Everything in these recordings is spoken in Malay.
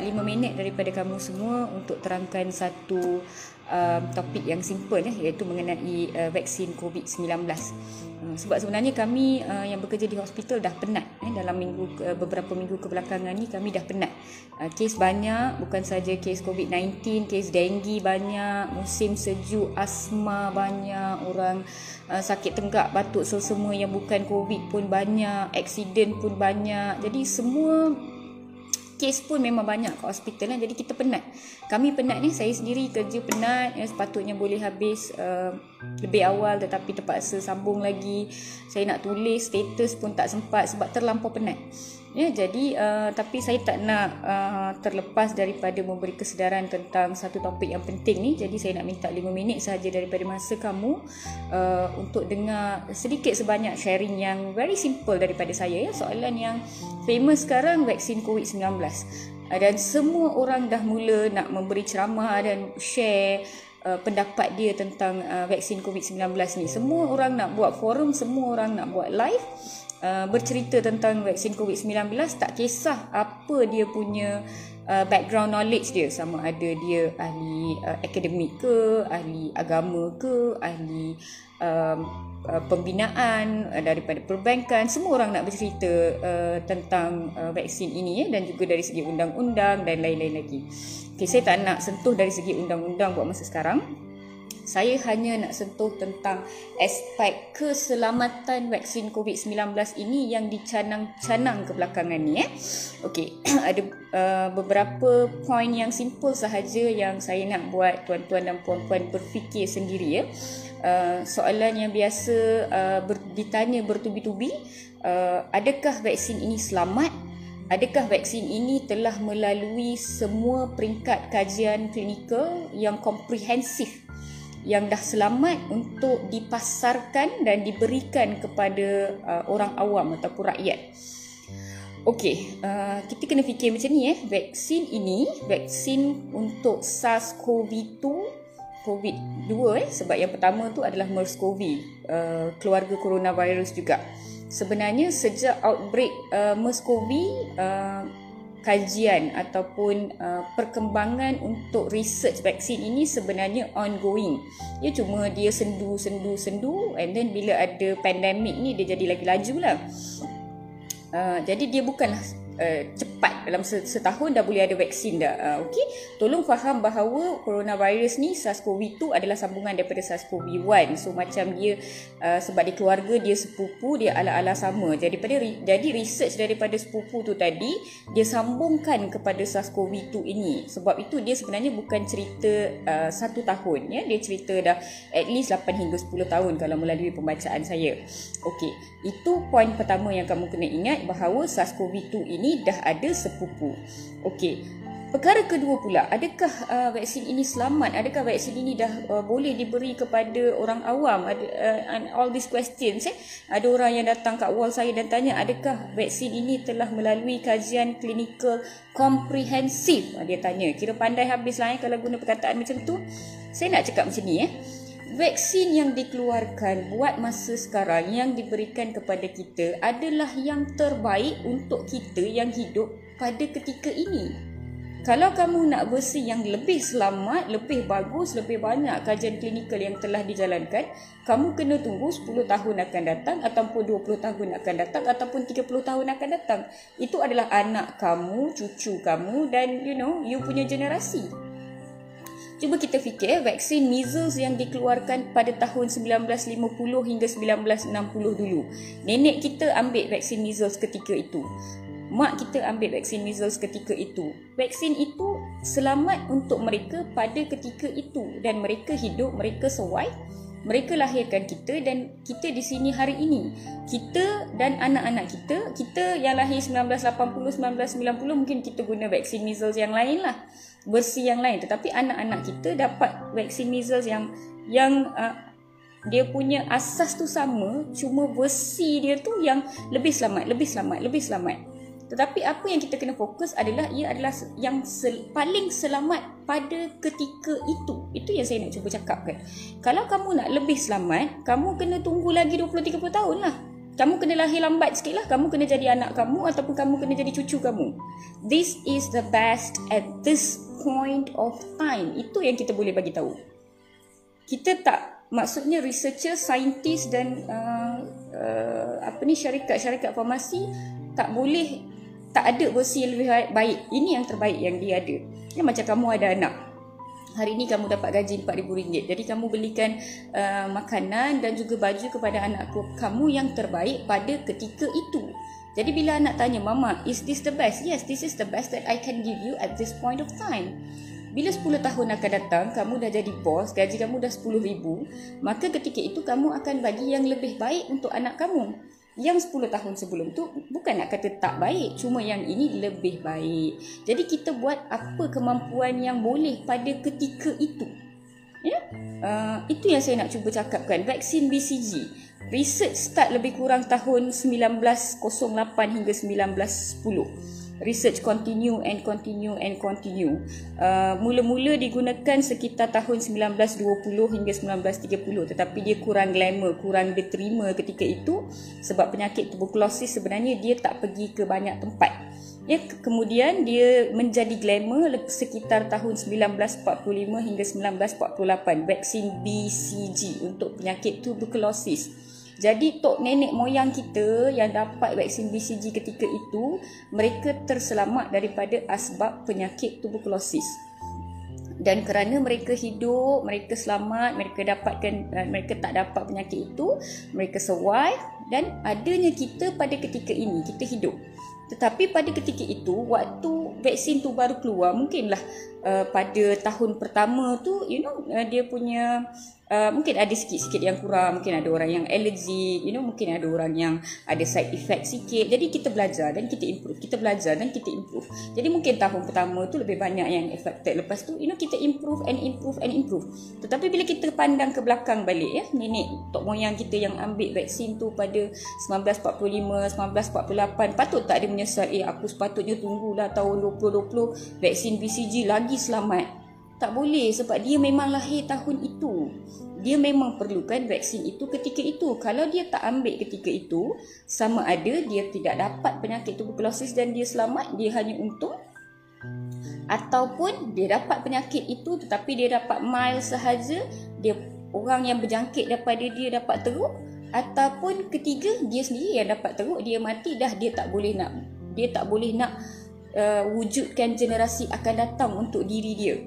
5 minit daripada kamu semua untuk terangkan satu topik yang simple iaitu mengenai vaksin COVID-19. Sebab sebenarnya kami yang bekerja di hospital dah penat dalam beberapa minggu kebelakangan ni kami dah penat. Kes banyak, bukan saja kes COVID-19, kes denggi banyak, musim sejuk, asma banyak, orang sakit tenggak, batuk, semua yang bukan COVID pun banyak, aksiden pun banyak. Jadi semua kes pun memang banyak kat hospital jadi kita penat. Kami penat ni, saya sendiri kerja penat, sepatutnya boleh habis lebih awal tetapi terpaksa sambung lagi. Saya nak tulis status pun tak sempat sebab terlampau penat. Jadi tapi saya tak nak terlepas daripada memberi kesedaran tentang satu topik yang penting ni. Jadi saya nak minta 5 minit sahaja daripada masa kamu untuk dengar sedikit sebanyak sharing yang very simple daripada saya. Soalan yang famous sekarang, vaksin COVID-19. Dan semua orang dah mula nak memberi ceramah dan share pendapat dia tentang vaksin COVID-19 ni. Semua orang nak buat forum, semua orang nak buat live bercerita tentang vaksin COVID-19, tak kisah apa dia punya background knowledge dia, sama ada dia ahli akademik ke, ahli agama ke, ahli pembinaan daripada perbankan. Semua orang nak bercerita tentang vaksin ini dan juga dari segi undang-undang dan lain-lain lagi. Saya tak nak sentuh dari segi undang-undang buat masa sekarang. Saya hanya nak sentuh tentang aspek keselamatan vaksin COVID-19 ini yang dicanang-canang kebelakangan ni. Ada beberapa poin yang simple sahaja yang saya nak buat tuan-tuan dan puan-puan berfikir sendiri. Soalan yang biasa ditanya bertubi-tubi, adakah vaksin ini selamat? Adakah vaksin ini telah melalui semua peringkat kajian klinikal yang komprehensif, yang dah selamat untuk dipasarkan dan diberikan kepada orang awam ataupun rakyat? Kita kena fikir macam ni. Vaksin ini, vaksin untuk SARS-CoV-2, COVID-2 sebab yang pertama tu adalah MERS-CoV, keluarga coronavirus juga. Sebenarnya sejak outbreak MERS-CoV, kajian ataupun perkembangan untuk research vaksin ini sebenarnya ongoing. Cuma dia sendu and then bila ada pandemik ni dia jadi lagi laju lah. Jadi dia bukanlah cepat, dalam setahun dah boleh ada vaksin dah. Tolong faham bahawa coronavirus ni, SARS-CoV-2 adalah sambungan daripada SARS-CoV-1. So macam dia sebab dia keluarga, dia sepupu, dia ala-ala sama. Jadi research daripada sepupu tu tadi dia sambungkan kepada SARS-CoV-2 ini. Sebab itu dia sebenarnya bukan cerita 1 tahun dia cerita dah at least 8 hingga 10 tahun kalau melalui pembacaan saya. Itu poin pertama yang kamu kena ingat, bahawa SARS-CoV-2 ini dah ada sepupu. Perkara kedua pula, adakah vaksin ini selamat? Adakah vaksin ini dah boleh diberi kepada orang awam? And all these questions. Ada orang yang datang kat wall saya dan tanya, adakah vaksin ini telah melalui kajian klinikal komprehensif? Dia tanya, kira pandai habis lah kalau guna perkataan macam tu. Saya nak cakap macam ni. Vaksin yang dikeluarkan buat masa sekarang yang diberikan kepada kita adalah yang terbaik untuk kita yang hidup pada ketika ini. Kalau kamu nak versi yang lebih selamat, lebih bagus, lebih banyak kajian klinikal yang telah dijalankan, kamu kena tunggu 10 tahun akan datang, ataupun 20 tahun akan datang, ataupun 30 tahun akan datang. Itu adalah anak kamu, cucu kamu dan you punya generasi. Cuba kita fikir vaksin measles yang dikeluarkan pada tahun 1950 hingga 1960 dulu. Nenek kita ambil vaksin measles ketika itu. Mak kita ambil vaksin measles ketika itu. Vaksin itu selamat untuk mereka pada ketika itu dan mereka hidup, mereka survive. Mereka lahirkan kita dan kita di sini hari ini. Kita dan anak-anak kita yang lahir 1980, 1990 mungkin kita guna vaksin measles yang lain lah, versi yang lain. Tetapi anak-anak kita dapat vaksin measles yang dia punya asas tu sama, cuma versi dia tu yang lebih selamat. Tetapi apa yang kita kena fokus adalah ia adalah yang paling selamat pada ketika itu. Itu yang saya nak cuba cakapkan. Kalau kamu nak lebih selamat, kamu kena tunggu lagi 20-30 tahun lah. kamu kena lahir lambat sikit lah, kamu kena jadi anak kamu ataupun kamu kena jadi cucu kamu. This is the best at this point of time. Itu yang kita boleh bagi tahu. Kita tak, maksudnya researcher, saintis dan syarikat-syarikat farmasi tak boleh, tak ada versi yang lebih baik. Ini yang terbaik yang dia ada. Macam kamu ada anak, hari ni kamu dapat gaji RM4,000. Jadi kamu belikan makanan dan juga baju kepada anak kamu yang terbaik pada ketika itu. Jadi bila anak tanya, "Mama, is this the best?" Yes, this is the best that I can give you at this point of time. Bila 10 tahun akan datang, kamu dah jadi bos, gaji kamu dah RM10,000, maka ketika itu kamu akan bagi yang lebih baik untuk anak kamu. Yang 10 tahun sebelum tu bukan nak kata tak baik, cuma yang ini lebih baik. Jadi kita buat apa kemampuan yang boleh pada ketika itu. Ya? Itu yang saya nak cuba cakapkan. Vaksin BCG, research start lebih kurang tahun 1908 hingga 1910. Research continue. Mula-mula digunakan sekitar tahun 1920 hingga 1930, tetapi dia kurang glamour, kurang diterima ketika itu sebab penyakit tuberkulosis sebenarnya dia tak pergi ke banyak tempat. Ya, kemudian dia menjadi glamour sekitar tahun 1945 hingga 1948, vaksin BCG untuk penyakit tuberkulosis. Jadi tok nenek moyang kita yang dapat vaksin BCG ketika itu, mereka terselamat daripada asbab penyakit tuberkulosis. Dan kerana mereka hidup, mereka selamat, mereka tak dapat penyakit itu, mereka survive, dan adanya kita pada ketika ini, kita hidup. Tetapi pada ketika itu, waktu vaksin tu baru keluar, mungkinlah pada tahun pertama tu, dia punya mungkin ada sikit-sikit yang kurang, mungkin ada orang yang allergic, mungkin ada orang yang ada side effect sikit. Jadi kita belajar dan kita improve, kita belajar dan kita improve. Jadi mungkin tahun pertama tu lebih banyak yang affected, lepas tu kita improve. Tetapi bila kita pandang ke belakang balik, ya, nenek tok moyang kita yang ambil vaksin tu pada 1945, 1948, patut tak dia menyesal, aku sepatutnya tunggulah tahun 2020 vaksin BCG lagi selamat. Tak boleh, sebab dia memang lahir tahun itu. Dia memang perlukan vaksin itu ketika itu. Kalau dia tak ambil ketika itu, sama ada dia tidak dapat penyakit tuberkulosis dan dia selamat, dia hanya untung, ataupun dia dapat penyakit itu tetapi dia dapat mild sahaja, dia orang yang berjangkit daripada dia dapat teruk, ataupun ketiga dia sendiri yang dapat teruk, dia mati dah, dia tak boleh nak wujudkan generasi akan datang untuk diri dia.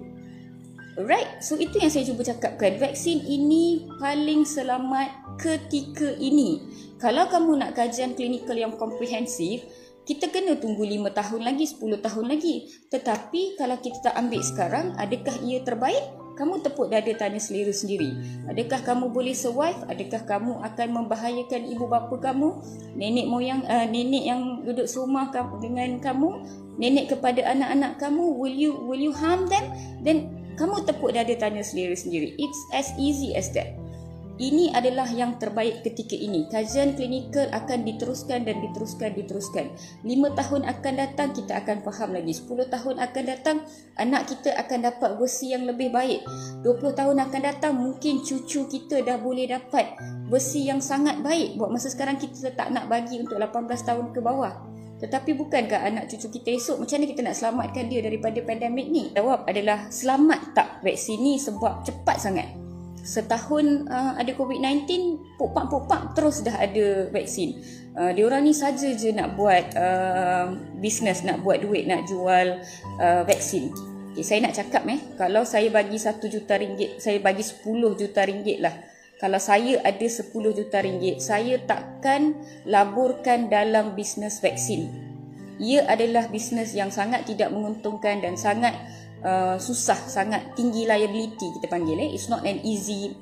Alright, so itu yang saya cuba cakapkan. Vaksin ini paling selamat ketika ini. Kalau kamu nak kajian klinikal yang komprehensif, kita kena tunggu 5 tahun lagi, 10 tahun lagi. Tetapi kalau kita tak ambil sekarang, adakah ia terbaik? Kamu tepuk dada tanya selera sendiri. Adakah kamu boleh survive? Adakah kamu akan membahayakan ibu bapa kamu? Nenek moyang, nenek yang duduk serumah dengan kamu? Nenek kepada anak-anak kamu? Will you harm them? Then kamu tepuk dada tanya selera sendiri. It's as easy as that. Ini adalah yang terbaik ketika ini. Kajian klinikal akan diteruskan. 5 tahun akan datang, kita akan faham lagi. 10 tahun akan datang, anak kita akan dapat versi yang lebih baik. 20 tahun akan datang, mungkin cucu kita dah boleh dapat versi yang sangat baik. Buat masa sekarang kita tak nak bagi untuk 18 tahun ke bawah. Tetapi bukankah anak cucu kita esok, macam mana kita nak selamatkan dia daripada pandemik ni? Jawab adalah, selamat tak vaksin ni sebab cepat sangat. Setahun ada COVID-19, pop-pop terus dah ada vaksin. Diorang ni saja je nak buat bisnes, nak buat duit, nak jual vaksin. Okay, saya nak cakap kalau saya bagi RM1 juta, saya bagi RM10 juta lah. Kalau saya ada RM10 juta, saya takkan laburkan dalam bisnes vaksin. Ia adalah bisnes yang sangat tidak menguntungkan dan sangat susah, sangat tinggi liability kita panggil. It's not an easy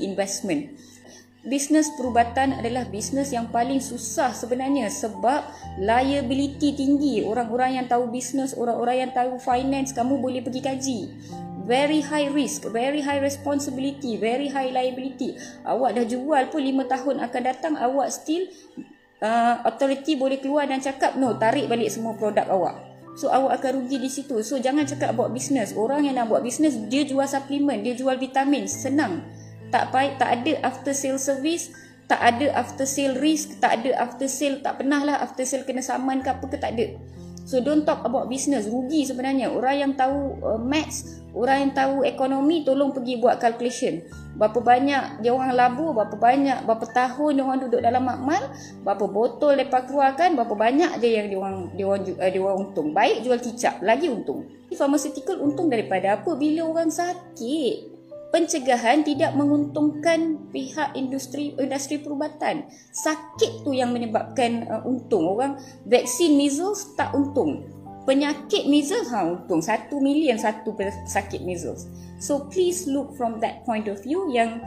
investment. Bisnes perubatan adalah bisnes yang paling susah sebenarnya sebab liability tinggi. Orang-orang yang tahu bisnes, orang-orang yang tahu finance, kamu boleh pergi kaji. Very high risk, very high responsibility, very high liability. Awak dah jual pun 5 tahun akan datang, awak still authority boleh keluar dan cakap, no, tarik balik semua produk awak. So awak akan rugi di situ. So jangan cakap buat bisnes. Orang yang nak buat bisnes, dia jual suplemen, dia jual vitamin, senang. Tak ada after sale service, tak ada after sale risk, tak ada after sale, tak pernah lah after sale kena saman ke apa ke, tak ada. So don't talk about business, rugi sebenarnya. Orang yang tahu maths, orang yang tahu ekonomi, tolong pergi buat calculation. Berapa banyak dia orang labur, berapa tahun dia orang duduk dalam makmal, berapa botol mereka keluarkan, berapa banyak je yang dia orang untung. Baik jual kicap, lagi untung. Pharmaceutical untung daripada apa? Bila orang sakit. Pencegahan tidak menguntungkan pihak industri perubatan. Sakit tu yang menyebabkan untung. Orang vaksin measles tak untung. Penyakit measles untung. 1 million satu sakit measles. So please look from that point of view, yang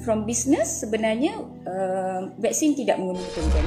from business sebenarnya vaksin tidak menguntungkan.